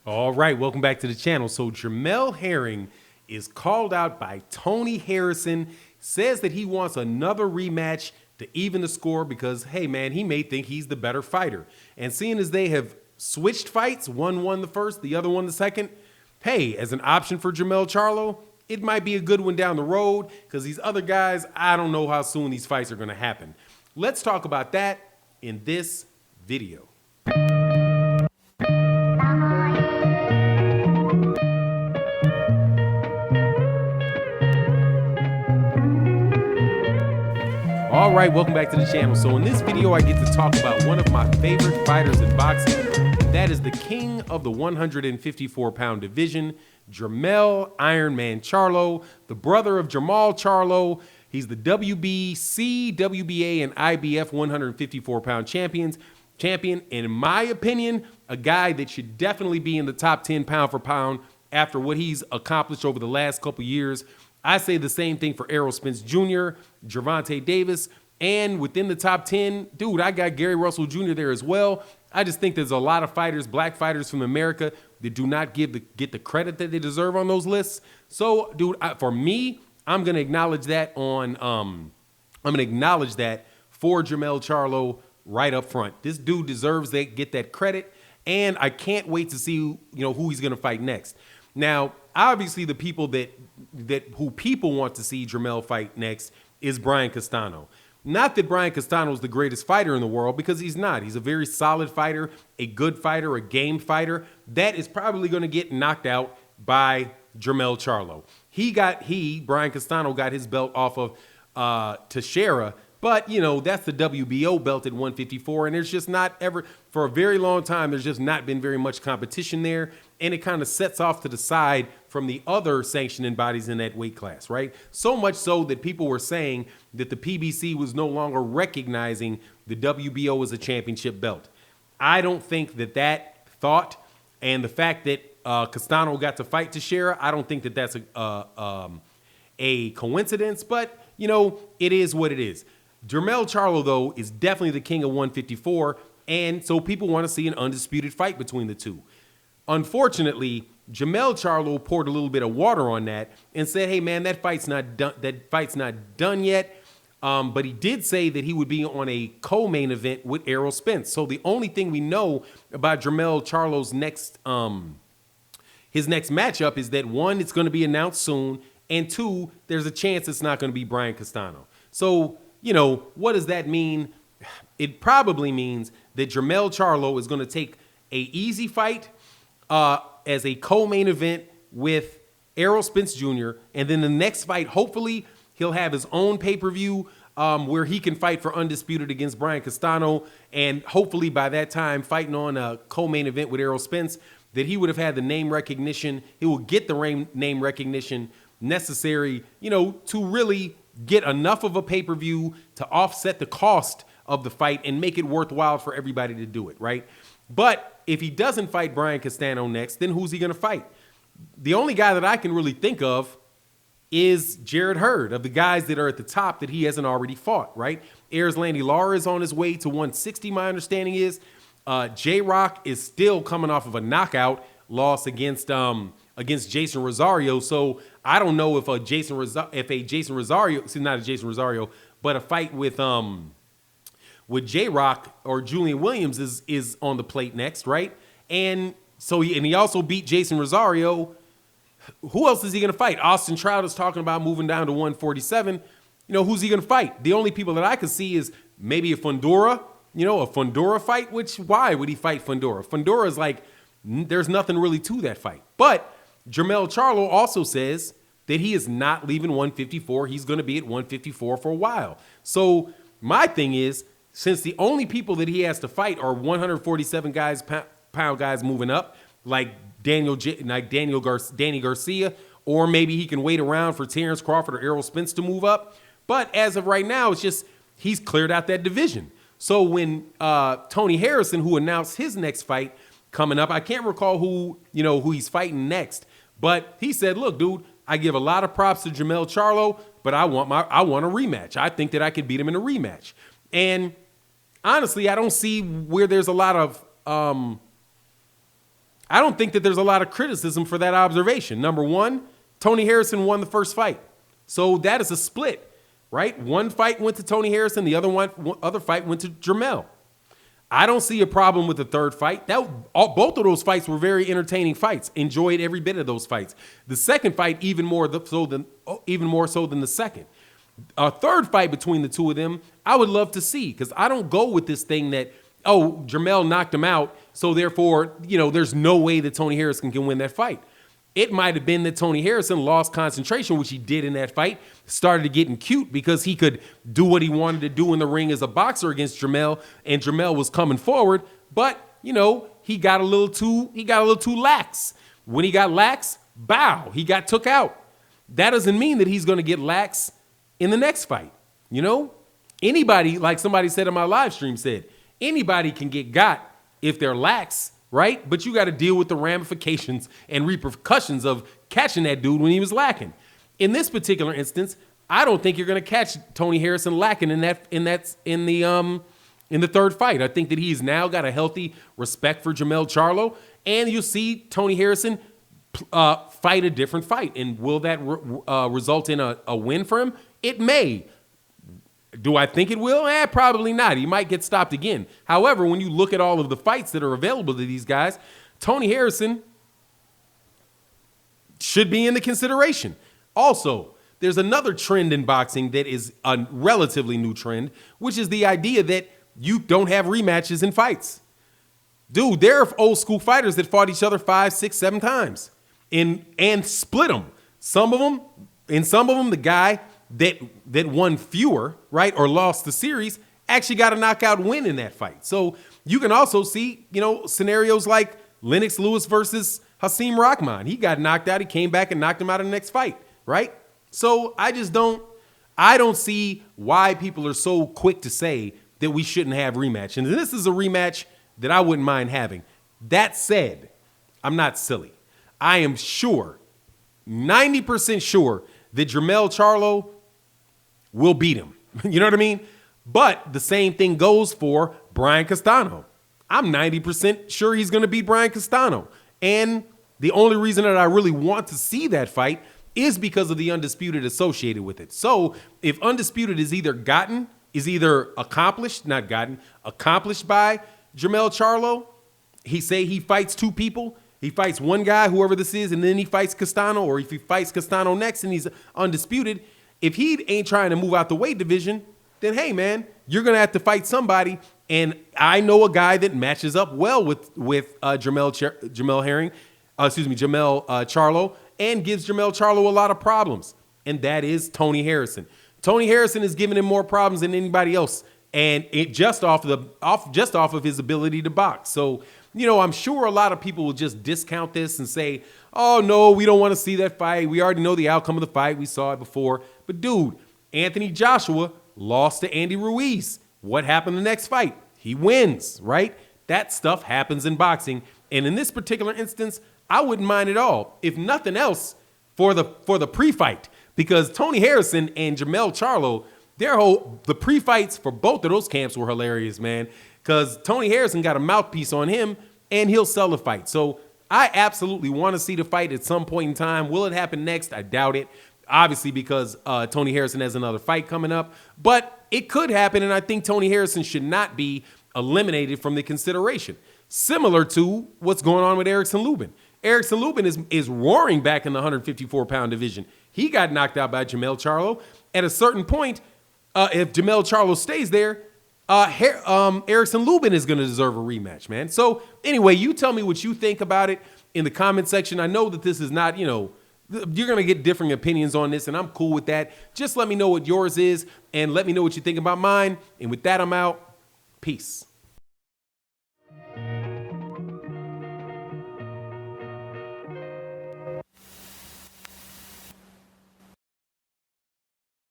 All right, welcome back to the channel. So Jermell Herring is called out by Tony Harrison, says that he wants another rematch to even the score because, hey man, he may think he's the better fighter. And seeing as they have switched fights, one won the first, the other won the second, hey, as an option for Jermell Charlo, it might be a good one down the road because these other guys, I don't know how soon these fights are going to happen. Let's talk about that in this video. All right, welcome back to the channel. So in this video, I get to talk about one of my favorite fighters in boxing, and that is the king of the 154-pound division, Jermell Iron Man Charlo, the brother of Jermell Charlo. He's the WBC, WBA, and IBF 154-pound champion. And in my opinion, a guy that should definitely be in the top 10 pound for pound after what he's accomplished over the last couple years. I say the same thing for Errol Spence Jr., Gervonta Davis, and within the top 10, dude, I got Gary Russell Jr. there as well. I just think there's a lot of fighters, black fighters from America that do not get the credit that they deserve on those lists. So, dude, for me, I'm gonna acknowledge that for Jermell Charlo right up front. This dude deserves get that credit, and I can't wait to see who he's gonna fight next. Now, obviously, the people who people want to see Jermell fight next is Brian Castano. Not that Brian Castano is the greatest fighter in the world, because he's not. He's a very solid fighter, a good fighter, a game fighter that is probably going to get knocked out by Jermell Charlo. Brian Castano got his belt off of Teixeira, but that's the WBO belt at 154, and there's just not ever, for a very long time, there's just not been very much competition there, and it kind of sets off to the side from the other sanctioning bodies in that weight class, right? So much so that people were saying that the PBC was no longer recognizing the WBO as a championship belt. I don't think that thought and the fact that Castano got to fight Teixeira, I don't think that that's a coincidence, but it is what it is. Jermell Charlo, though, is definitely the king of 154, and so people want to see an undisputed fight between the two. Unfortunately, Jermell Charlo poured a little bit of water on that and said, hey, man, that fight's not done. That fight's not done yet. But he did say that he would be on a co-main event with Errol Spence. So the only thing we know about Jermell Charlo's next matchup is that, one, it's going to be announced soon, and two, there's a chance it's not going to be Brian Castano. So, what does that mean? It probably means that Jermell Charlo is going to take a easy fight as a co-main event with Errol Spence Jr., and then the next fight, hopefully, he'll have his own pay-per-view where he can fight for undisputed against Brian Castano, and hopefully by that time, fighting on a co-main event with Errol Spence, that he would have had the name recognition. He will get the name recognition necessary, to really get enough of a pay-per-view to offset the cost of the fight and make it worthwhile for everybody to do it, right? But if he doesn't fight Brian Castano next, then who's he going to fight? The only guy that I can really think of is Jarrett Hurd, of the guys that are at the top that he hasn't already fought, right? Landy Lara is on his way to 160, my understanding is. J-Rock is still coming off of a knockout loss against Jason Rosario. So I don't know if a fight with J-Rock or Julian Williams is on the plate next, right? And so he also beat Jason Rosario. Who else is he going to fight? Austin Trout is talking about moving down to 147. Who's he going to fight? The only people that I could see is maybe a Fundora, a Fundora fight, which why would he fight Fundora? Fundora is like, there's nothing really to that fight. But Jermell Charlo also says that he is not leaving 154. He's going to be at 154 for a while. So my thing is, since the only people that he has to fight are 147 pound guys moving up, like Danny Garcia, or maybe he can wait around for Terrence Crawford or Errol Spence to move up. But as of right now, it's just he's cleared out that division. So when Tony Harrison, who announced his next fight coming up, I can't recall who he's fighting next, but he said, look, dude, I give a lot of props to Jermell Charlo, but I want a rematch. I think that I could beat him in a rematch. And honestly, I don't see where there's a lot of I don't think that there's a lot of criticism for that observation. Number one, Tony Harrison won the first fight. So that is a split, right? One fight went to Tony Harrison. The other fight went to Jermell. I don't see a problem with the third fight. Both of those fights were very entertaining fights. Enjoyed every bit of those fights. The second fight even more so than the second. A third fight between the two of them, I would love to see, because I don't go with this thing that, oh, Jermell knocked him out, so therefore, there's no way that Tony Harrison can win that fight. It might have been that Tony Harrison lost concentration, which he did in that fight, started getting cute because he could do what he wanted to do in the ring as a boxer against Jermell, and Jermell was coming forward, but, he got a little too lax. When he got lax, bow, he got took out. That doesn't mean that he's going to get lax in the next fight. Anybody, like somebody said on my live stream said, anybody can get got if they're lax, right? But you got to deal with the ramifications and repercussions of catching that dude when he was lacking. In this particular instance, I don't think you're going to catch Tony Harrison lacking in the third fight. I think that he's now got a healthy respect for Jermell Charlo, and you'll see Tony Harrison fight a different fight. And will that result in a win for him? It may. Do I think it will? Probably not. He might get stopped again. However, when you look at all of the fights that are available to these guys, Tony Harrison should be in the consideration. Also, there's another trend in boxing that is a relatively new trend, which is the idea that you don't have rematches in fights. Dude, there are old school fighters that fought each other 5, 6, 7 times and split them. Some of them, the guy that won fewer, right, or lost the series, actually got a knockout win in that fight. So you can also see, scenarios like Lennox Lewis versus Hasim Rahman. He got knocked out. He came back and knocked him out in the next fight, right? So I don't see why people are so quick to say that we shouldn't have rematch. And this is a rematch that I wouldn't mind having. That said, I'm not silly. I am sure, 90% sure, that Jermell Charlo will beat him. You know what I mean? But the same thing goes for Brian Castano. I'm 90% sure he's going to beat Brian Castano. And the only reason that I really want to see that fight is because of the Undisputed associated with it. So if Undisputed is accomplished by Jermell Charlo, he fights two people. He fights one guy, whoever this is, and then he fights Castano, or if he fights Castano next and he's undisputed, if he ain't trying to move out the weight division, then hey, man, you're going to have to fight somebody. And I know a guy that matches up well with Jermell Charlo and gives Jermell Charlo a lot of problems, and that is Tony Harrison. Tony Harrison is giving him more problems than anybody else, and it just off of his ability to box. So, I'm sure a lot of people will just discount this and say, oh, no, we don't want to see that fight. We already know the outcome of the fight. We saw it before. But, dude, Anthony Joshua lost to Andy Ruiz. What happened the next fight? He wins, right? That stuff happens in boxing. And in this particular instance, I wouldn't mind at all, if nothing else, for the pre-fight. Because Tony Harrison and Jermell Charlo, the pre-fights for both of those camps were hilarious, man. Because Tony Harrison got a mouthpiece on him, and he'll sell the fight. So I absolutely want to see the fight at some point in time. Will it happen next? I doubt it. Obviously, because Tony Harrison has another fight coming up. But it could happen, and I think Tony Harrison should not be eliminated from the consideration. Similar to what's going on with Erickson Lubin. Erickson Lubin is roaring back in the 154-pound division. He got knocked out by Jermell Charlo. At a certain point, if Jermell Charlo stays there, Erickson Lubin is going to deserve a rematch, man. So anyway, you tell me what you think about it in the comment section. I know that this is not, you're going to get differing opinions on this, and I'm cool with that. Just let me know what yours is, and let me know what you think about mine. And with that, I'm out. Peace.